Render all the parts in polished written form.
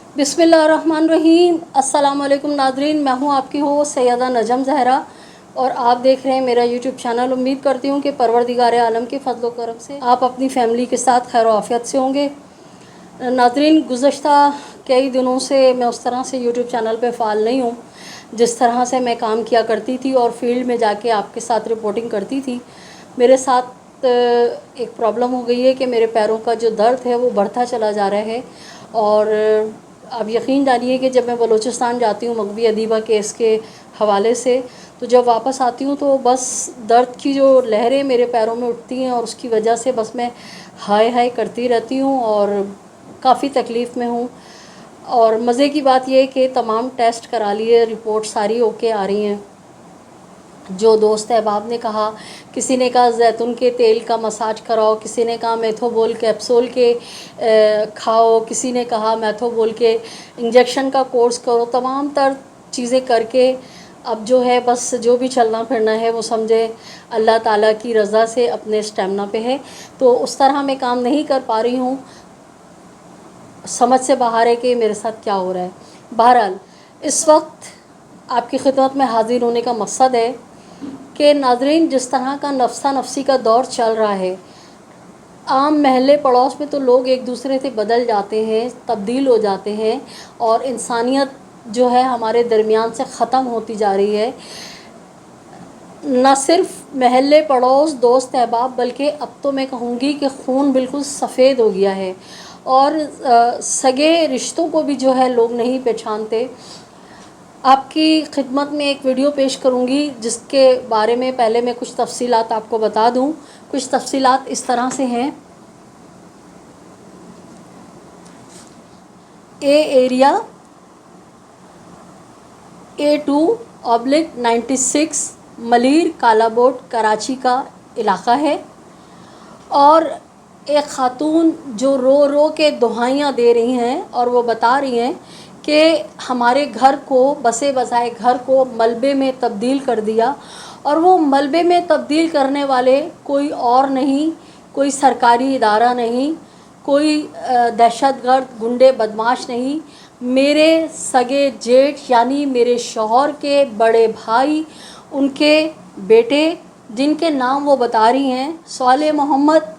बिस्मिल्लाहिर्रहमानिर्रहीम। अस्सलाम वालेकुम नाज़रीन, मैं हूँ आपकी हो सैयदा नजम ज़हरा और आप देख रहे हैं मेरा यूट्यूब चैनल। उम्मीद करती हूँ कि परवरदिगार आलम के फजल करम से आप अपनी फ़ैमिली के साथ खैर आफियत से होंगे। नाज़रीन, गुज़श्ता कई दिनों से मैं उस तरह से यूट्यूब चैनल पे फ़ाल नहीं हूँ जिस तरह से मैं काम किया करती थी और फील्ड में जाके आपके साथ रिपोर्टिंग करती थी। मेरे साथ एक प्रॉब्लम हो गई है कि मेरे पैरों का जो दर्द है वो बढ़ता चला जा रहा है। और आप यकीन जानिए कि जब मैं बलूचिस्तान जाती हूँ मगबी अदीबा केस के हवाले से, तो जब वापस आती हूँ तो बस दर्द की जो लहरें मेरे पैरों में उठती हैं और उसकी वजह से बस मैं हाय हाय करती रहती हूँ और काफ़ी तकलीफ़ में हूँ। और मज़े की बात यह है कि तमाम टेस्ट करा लिए, रिपोर्ट सारी ओके आ रही हैं। जो दोस्त अहबाब ने कहा, किसी ने कहा जैतून के तेल का मसाज कराओ, किसी ने कहा मेथोबोल कैप्सूल के खाओ, किसी ने कहा मेथोबोल के इंजेक्शन का कोर्स करो। तमाम तर चीज़ें करके अब जो है बस जो भी चलना फिरना है वो समझे अल्लाह ताला की रज़ा से अपने स्टेमिना पे है। तो उस तरह मैं काम नहीं कर पा रही हूँ। समझ से बाहर है कि मेरे साथ क्या हो रहा है। बहरहाल, इस वक्त आपकी खिदमत में हाज़िर होने का मकसद है कि नाज़रीन, जिस तरह का नफ्सा नफसी का दौर चल रहा है, आम महल्ले पड़ोस में तो लोग एक दूसरे से बदल जाते हैं, तब्दील हो जाते हैं और इंसानियत जो है हमारे दरमियान से ख़त्म होती जा रही है। न सिर्फ महल्ले पड़ोस, दोस्त अहबाब, बल्कि अब तो मैं कहूँगी कि खून बिल्कुल सफ़ेद हो गया है और सगे रिश्तों को भी जो है लोग नहीं पहचानते। आपकी खिदमत में एक वीडियो पेश करूंगी जिसके बारे में पहले मैं कुछ तफसीलात आपको बता दूं। कुछ तफसीलात इस तरह से हैं। ए एरिया A2/96 मलीर कालाबोट कराची का इलाक़ा है। और एक ख़ातून जो रो रो के दुहाइयाँ दे रही हैं और वो बता रही हैं कि हमारे घर को, बसे बसाए घर को मलबे में तब्दील कर दिया। और वो मलबे में तब्दील करने वाले कोई और नहीं, कोई सरकारी इदारा नहीं, कोई दहशतगर्द गुंडे बदमाश नहीं, मेरे सगे जेठ यानी मेरे शौहर के बड़े भाई, उनके बेटे, जिनके नाम वो बता रही हैं साले मोहम्मद,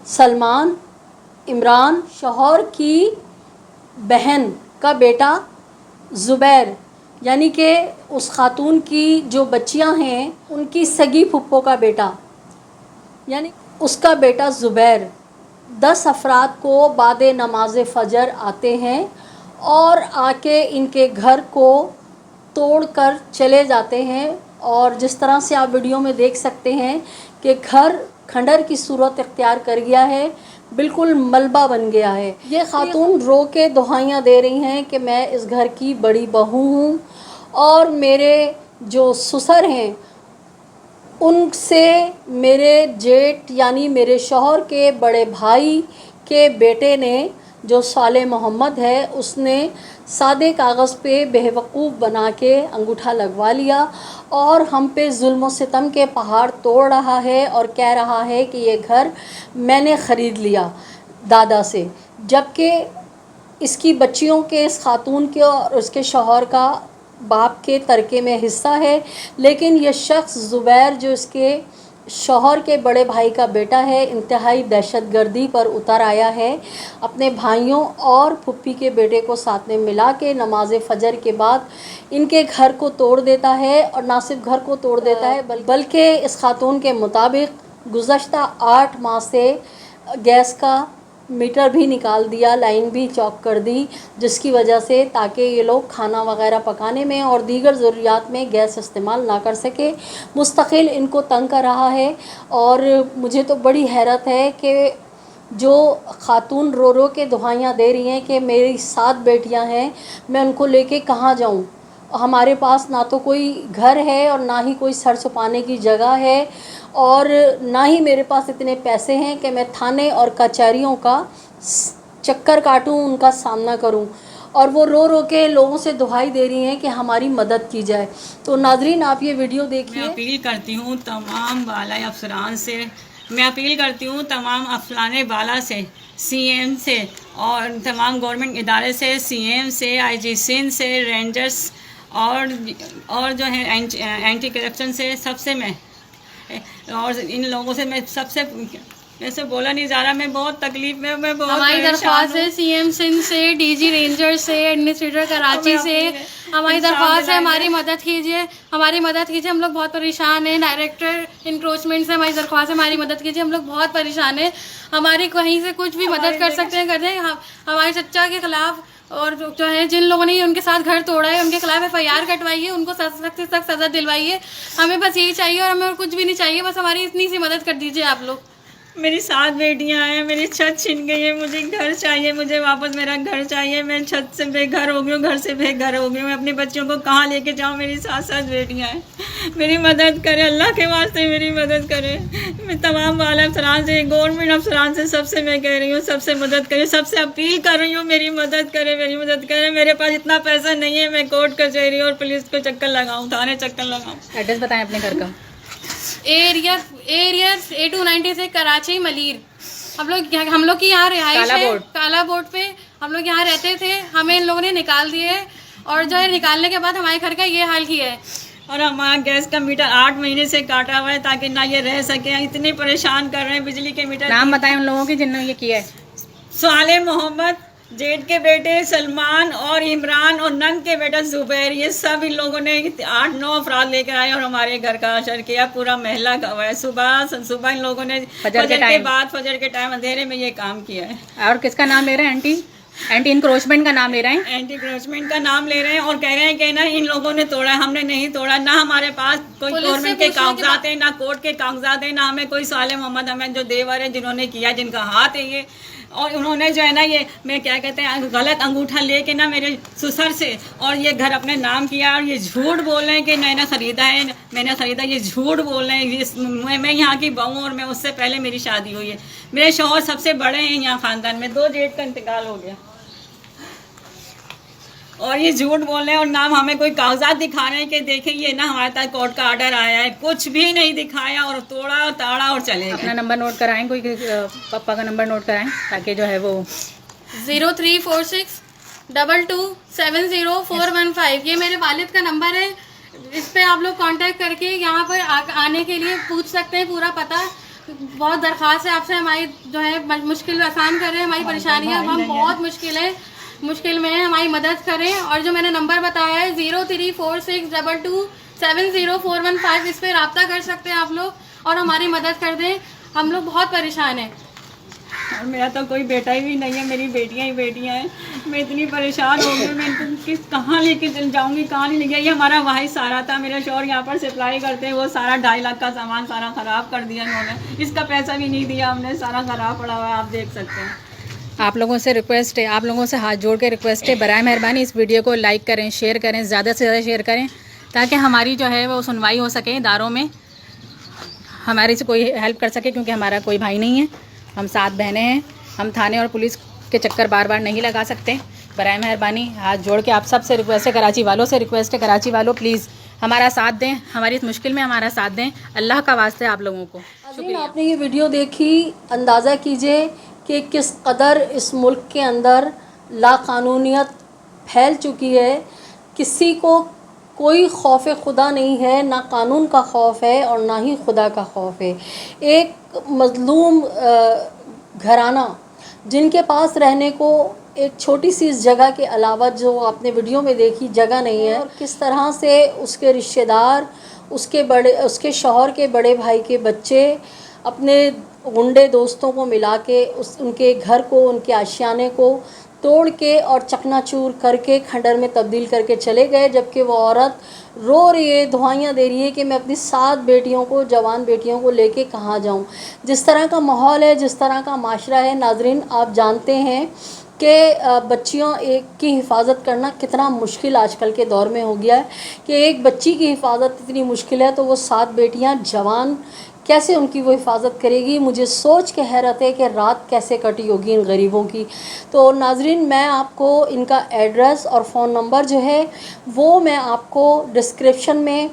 सलमान, इमरान, शौहर की बहन का बेटा ज़ुबैर, यानी कि उस खातून की जो बच्चियां हैं उनकी सगी फुप्पो का बेटा, यानी उसका बेटा ज़ुबैर, 10 अफराद को बाद नमाज फ़जर आते हैं और आके इनके घर को तोड़ कर चले जाते हैं। और जिस तरह से आप वीडियो में देख सकते हैं कि घर खंडर की सूरत इख्तियार कर गया है, बिल्कुल मलबा बन गया है। ये खातून रो के दुहाइयाँ दे रही हैं कि मैं इस घर की बड़ी बहू हूँ और मेरे जो ससुर हैं उनसे मेरे जेठ यानी मेरे शौहर के बड़े भाई के बेटे ने, जो साले मोहम्मद है, उसने सादे कागज़ पे बेवकूफ़ बना के अंगूठा लगवा लिया और हम पे जुल्म और सितम के पहाड़ तोड़ रहा है और कह रहा है कि ये घर मैंने ख़रीद लिया दादा से, जबकि इसकी बच्चियों के, इस खातून के और उसके शौहर का बाप के तरके में हिस्सा है। लेकिन यह शख्स ज़ुबैर, जो इसके शौहर के बड़े भाई का बेटा है, इंतहाई दहशतगर्दी पर उतर आया है। अपने भाइयों और फुप्पी के बेटे को साथ में मिला के नमाज फ़जर के बाद इनके घर को तोड़ देता है। और ना सिर्फ घर को तोड़ देता है बल्कि इस खातून के मुताबिक गुज़श्ता 8 माह से गैस का मीटर भी निकाल दिया, लाइन भी चौक कर दी, जिसकी वजह से ताकि ये लोग खाना वगैरह पकाने में और दीगर ज़रूरियात में गैस इस्तेमाल ना कर सके, मुस्तकिल इनको तंग कर रहा है। और मुझे तो बड़ी हैरत है कि जो ख़ातून रो रो के दुहाइयाँ दे रही हैं कि मेरी 7 बेटियां हैं, मैं उनको लेके कहाँ जाऊँ, हमारे पास ना तो कोई घर है और ना ही कोई सर छुपाने की जगह है और ना ही मेरे पास इतने पैसे हैं कि मैं थाने और कचहरियों का चक्कर काटूं, उनका सामना करूं। और वो रो रो के लोगों से दुहाई दे रही हैं कि हमारी मदद की जाए। तो नाजरीन, आप ये वीडियो देखिए। मैं अपील करती हूँ तमाम वाला अफसरान से मैं अपील करती हूँ तमाम अफसरान बाला से, सीएम से और तमाम गवर्नमेंट इदारे से, सीएम से, आईजी सिंध से, रेंजर्स और जो है एंटी करप्शन से, सबसे मैं और इन लोगों से मैं सबसे ऐसे बोला नहीं जा रहा, मैं बहुत तकलीफ में, मैं बहुत हमारी दरख्वास्त है सीएम सिंध से, डीजी रेंजर से, एडमिनिस्ट्रेटर कराची से, हमारी दरख्वास्त है हमारी मदद कीजिए, हमारी मदद कीजिए। हम लोग बहुत परेशान हैं। डायरेक्टर इंक्रोचमेंट से हमारी दरख्वास्त है हमारी मदद कीजिए। हम लोग बहुत परेशान हैं। हमारी कहीं से कुछ भी मदद कर सकते हैं कर दें। हमारे चच्चा के खिलाफ और जो है जिन लोगों ने उनके साथ घर तोड़ा है उनके खिलाफ एफआईआर कटवाइए, उनको सख्त से सख्त सज़ा दिलवाइए। हमें बस यही चाहिए और हमें और कुछ भी नहीं चाहिए, बस हमारी इतनी सी मदद कर दीजिए आप लोग। मेरी 7 बेटियां हैं, मेरी छत छिन गई है, मुझे घर चाहिए, मुझे वापस मेरा घर चाहिए। मैं छत से बेघर हो गई हूँ, घर से बेघर हो गई हूँ। मैं अपने बच्चों को कहाँ लेके जाऊँ? मेरी 7 बेटियां हैं, मेरी मदद करें, अल्लाह के वास्ते मेरी मदद करें। मैं तमाम वाले अफसरान से, गवर्नमेंट अफसरान से, सबसे मैं कह रही हूँ, सबसे मदद करें, सबसे अपील कर रही हूँ, मेरी मदद करें, मेरी मदद करें। मेरे पास इतना पैसा नहीं है मैं कोर्ट कचहरी और पुलिस को चक्कर लगाऊँ, थाने चक्कर लगाऊँ। एड्रेस बताएं अपने घर का। एरिया A290 से कराची मलीर। हम लोग की यहाँ रिहाइश है काला बोर्ड पे। हम लोग यहाँ रहते थे, हमें इन लोगों ने निकाल दिए और जो है निकालने के बाद हमारे घर का ये हाल किया है। और हमारा गैस का मीटर 8 महीने से काटा हुआ है ताकि ना ये रह सके। इतने परेशान कर रहे हैं बिजली के मीटर। नाम बताएं उन लोगों के जिन्होंने ये किया है। साले मोहम्मद, जेठ के बेटे सलमान और इमरान और नंग के बेटा जुबैर, ये सब इन लोगों ने 8-9 अफराद लेकर आए और हमारे घर का असर किया। पूरा महला गवा है। सुबह इन लोगों ने फजर के टाइम अंधेरे में ये काम किया है। और किसका नाम ले रहे हैं? एंटी इंक्रोचमेंट का नाम ले रहे हैं। एंटी इंक्रोचमेंट का नाम ले रहे हैं और कह रहे हैं कि ना इन लोगों ने तोड़ा, हमने नहीं तोड़ा। ना हमारे पास कोई गवर्नमेंट के कागजात है, ना कोर्ट के कागजात है, ना हमें कोई साले मोहम्मद अहमद जो देवर है जिन्होंने किया, जिनका हाथ है ये। और उन्होंने जो है ना ये मैं क्या कहते हैं गलत अंगूठा लेके ना मेरे ससुर से और ये घर अपने नाम किया और ये झूठ बोल रहे हैं कि मैंने ख़रीदा है, मैंने ख़रीदा। ये झूठ बोल रहे हैं। मैं यहाँ की बहू और मैं उससे पहले मेरी शादी हुई है। मेरे शौहर सबसे बड़े हैं यहाँ ख़ानदान में, 2 जेठ का इंतकाल हो गया और ये झूठ बोल रहे हैं और नाम हमें कोई कागजात दिखा रहे हैं कि देखें ये ना हमारे पास कोर्ट का ऑर्डर आया है। कुछ भी नहीं दिखाया और तोड़ा और ताड़ा और चले गए। अपना नंबर नोट कराएं, कोई पापा का नंबर नोट कराएं ताकि जो है वो 034622704115 ये मेरे वालिद का नंबर है। इस पे आप लोग कांटेक्ट करके यहाँ पर आने के लिए पूछ सकते हैं पूरा पता। बहुत दरख्वास्त है आपसे, हमारी जो है मुश्किल आसान कर रहे हैं, हमारी परेशानियाँ हम बहुत मुश्किल में है, हमारी मदद करें। और जो मैंने नंबर बताया है 034622704115 इस पर रब्ता कर सकते हैं आप लोग और हमारी मदद कर दें। हम लोग बहुत परेशान हैं और मेरा तो कोई बेटा ही भी नहीं है, मेरी बेटियां ही बेटियां हैं। मैं इतनी परेशान हो गई, मैं इनको कहाँ लेके चल जाऊँगी, कहाँ नहीं लेके। ये हमारा वही सारा था, मेरे शौहर यहाँ पर सप्लाई करते हैं, वो सारा 2.5 लाख का सामान सारा ख़राब कर दिया इन्होंने। इसका पैसा भी नहीं दिया हमने, सारा ख़राब पड़ा हुआ है, आप देख सकते हैं। आप लोगों से रिक्वेस्ट है, आप लोगों से हाथ जोड़ के रिक्वेस्ट है, बराए मेहरबानी इस वीडियो को लाइक करें, शेयर करें, ज़्यादा से ज़्यादा शेयर करें ताकि हमारी जो है वो सुनवाई हो सके इदारों में, हमारे से कोई हेल्प कर सके। क्योंकि हमारा कोई भाई नहीं है, हम 7 बहनें हैं, हम थाने और पुलिस के चक्कर बार बार नहीं लगा सकते। बराए मेहरबानी हाथ जोड़ के आप सब से रिक्वेस्ट है, कराची वालों से रिक्वेस्ट है, कराची वालों प्लीज़ हमारा साथ दें, हमारी इस मुश्किल में हमारा साथ दें, अल्लाह का वास्ते आप लोगों को। आपने ये वीडियो देखी, अंदाज़ा कीजिए कि किस कदर इस मुल्क के अंदर लाकानूनियत फैल चुकी है। किसी को कोई खौफ खुदा नहीं है, ना कानून का खौफ है और ना ही खुदा का खौफ है। एक मज़लूम घराना जिनके पास रहने को एक छोटी सी इस जगह के अलावा जो आपने वीडियो में देखी जगह नहीं है, और किस तरह से उसके रिश्तेदार, उसके शौहर के बड़े भाई के बच्चे अपने गुंडे दोस्तों को मिला के उनके घर को, उनके आशियाने को तोड़ के और चकनाचूर करके खंडर में तब्दील करके चले गए। जबकि वो औरत रो रही है, दुआएं दे रही है कि मैं अपनी 7 बेटियों को, जवान बेटियों को लेके कहाँ जाऊँ। जिस तरह का माहौल है, जिस तरह का माशरा है, नाजरीन आप जानते हैं कि बच्चियों की हिफाजत करना कितना मुश्किल आजकल के दौर में हो गया है कि एक बच्ची की हिफाजत इतनी मुश्किल है तो वो 7 बेटियां जवान कैसे उनकी वो हिफाजत करेगी। मुझे सोच के हैरत है कि रात कैसे कटी होगी इन गरीबों की। तो नाजरीन मैं आपको इनका एड्रेस और फ़ोन नंबर जो है वो मैं आपको डिस्क्रिप्शन में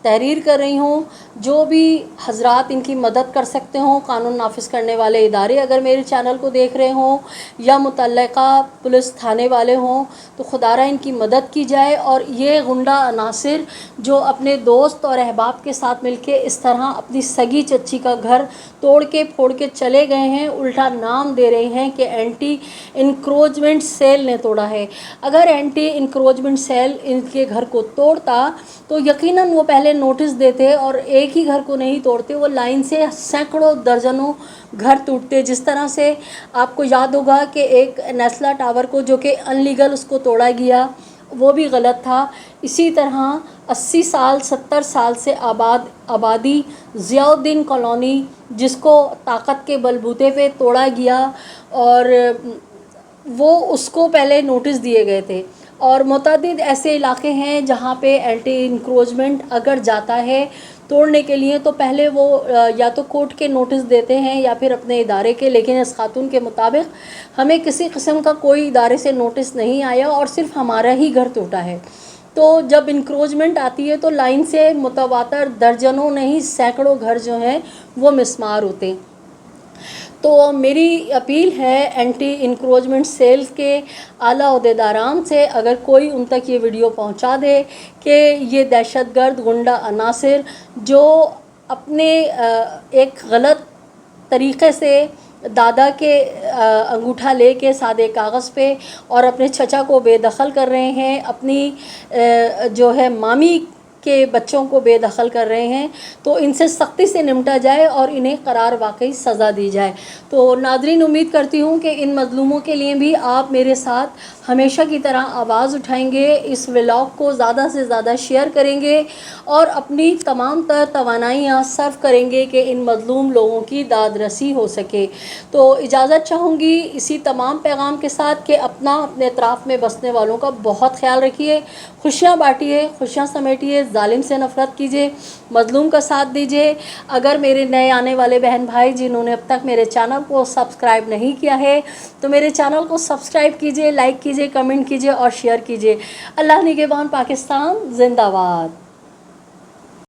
तहरीर कर रही हूँ। जो भी हजरात इनकी मदद कर सकते हों, कानून नाफिज करने वाले इदारे अगर मेरे चैनल को देख रहे हों या मुतल्लिका पुलिस थाने वाले हों, तो खुदारा इनकी मदद की जाए। और ये गुंडा अनासिर जो अपने दोस्त और अहबाब के साथ मिलके इस तरह अपनी सगी चच्ची का घर तोड़ के फोड़ के चले गए हैं, उल्टा नाम दे रहे हैं कि एंटी इंक्रोचमेंट सेल ने तोड़ा है। अगर एंटी इंक्रोचमेंट सेल इनके घर को तोड़ता तो यकीनन वो पहले नोटिस देते और एक ही घर को नहीं तोड़ते, वो लाइन से सैकड़ों दर्जनों घर टूटते। जिस तरह से आपको याद होगा कि एक नेस्ला टावर को जो कि अनलीगल उसको तोड़ा गया, वो भी गलत था। इसी तरह 80 साल 70 साल से आबादी ज़ियाउद्दीन कॉलोनी जिसको ताकत के बलबूते पे तोड़ा गया और वो उसको पहले नोटिस दिए गए थे। और मुतअद्दिद ऐसे इलाके हैं जहाँ पे एंटी इंक्रोचमेंट अगर जाता है तोड़ने के लिए तो पहले वो या तो कोर्ट के नोटिस देते हैं या फिर अपने इदारे के, लेकिन इस खातून के मुताबिक हमें किसी किस्म का कोई इदारे से नोटिस नहीं आया और सिर्फ हमारा ही घर टूटा है। तो जब इंक्रोचमेंट आती है तो लाइन से मुतवातर दर्जनों नहीं सैकड़ों घर जो हैं वो मिसमार होते हैं। तो मेरी अपील है एंटी इंक्रोचमेंट सेल के आला ओहदेदारान से, अगर कोई उन तक ये वीडियो पहुंचा दे कि ये दहशतगर्द गुंडा अनासिर जो अपने एक गलत तरीक़े से दादा के अंगूठा लेके सादे कागज़ पे और अपने चचा को बेदखल कर रहे हैं, अपनी जो है मामी के बच्चों को बेदखल कर रहे हैं, तो इनसे सख्ती से निपटा जाए और इन्हें करार वाकई सज़ा दी जाए। तो नाज़रीन, उम्मीद करती हूँ कि इन मज़लूमों के लिए भी आप मेरे साथ हमेशा की तरह आवाज़ उठाएंगे, इस व्लॉग को ज़्यादा से ज़्यादा शेयर करेंगे और अपनी तमाम तर तवानाइयाँ सर्व करेंगे कि इन मज़लूम लोगों की दाद रसी हो सके। तो इजाज़त चाहूँगी इसी तमाम पैगाम के साथ कि अपने अतराफ़ में बसने वालों का बहुत ख्याल रखिए, खुशियाँ बांटिए, खुशियाँ समेटिए, जालिम से नफ़रत कीजिए, मज़लूम का साथ दीजिए। अगर मेरे नए आने वाले बहन भाई जिन्होंने अब तक मेरे चैनल को सब्सक्राइब नहीं किया है तो मेरे चैनल को सब्सक्राइब कीजिए, लाइक कीजिए, कमेंट कीजिए और शेयर कीजिए। अल्लाह निगहबान पाकिस्तान जिंदाबाद।